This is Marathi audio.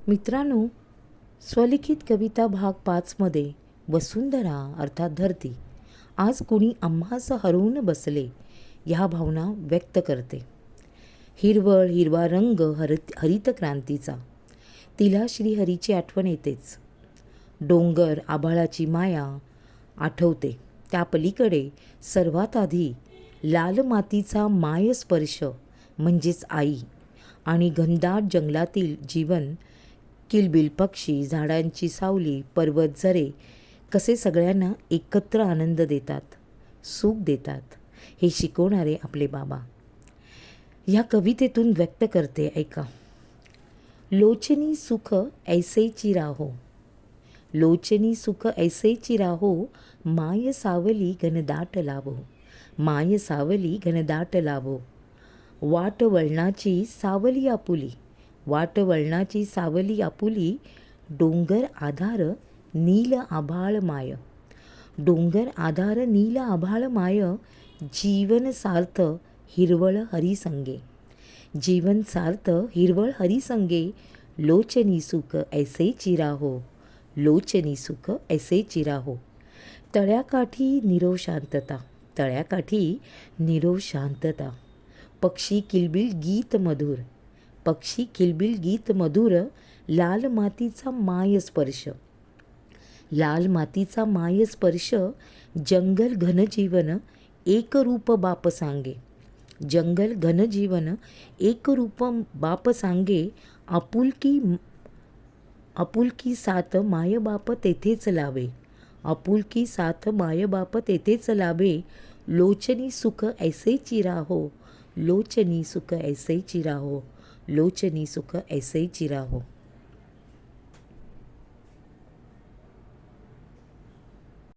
मित्रांनो, स्वलिखित कविता भाग 5मध्ये वसुंधरा अर्थात धरती आज कुणी आम्हास हरवून बसले ह्या भावना व्यक्त करते. हिरवळ हिरवा रंग हरित क्रांतीचा, तिला श्रीहरीची आठवण येतेच. डोंगर आभाळाची माया आठवते. त्या पलीकडे सर्वात आधी लाल मातीचा माय स्पर्श म्हणजेच आई आणि घनदाट जंगलातील जीवन, किलबिल पक्षी, झाडांची सावली, पर्वत, झरे कसे सगळ्यांना एकत्र आनंद देतात, सुख देतात हे शिकवणारे आपले बाबा ह्या कवितेतून व्यक्त करते. ऐका. लोचनी सुख ऐसेची राहो, लोचनी सुख ऐसेची राहो, माय सावली घनदाट लाभो, माय सावली घनदाट लाभो. वाट वळणाची सावली आपुली, वाट वळणाची सावली आपुली, डोंगर आधार नील आभाळ माय, डोंगर आधार नील आभाळ माय. जीवन सार्थ हिरवळ हरिसंगे, जीवन सार्थ हिरवळ हरिसंगे. लोचनी सुख ऐसेची राहो, लोचनी सुख ऐसेची राहो. तळ्याकाठी नीरव शांतता, तळ्याकाठी नीरव शांतता. पक्षी किलबिल गीत मधुर, पक्षी किलबिल गीत मधुर. लाल मातीचा माय स्पर्श, लाल मातीचा माय स्पर्श. जंगल घनजीवन एक रूप बाप सांगे, जंगल घनजीवन एक रूप बाप सांगे. आपुलकी आपुलकी साथ माय बाप तेथेच लाभे, आपुलकी साथ माय बाप तेथेच लाभे. लोचनी सुख ऐसेची राहो, लोचनी सुख ऐसेची राहो, लोचनी सुख ऐसेची राहो.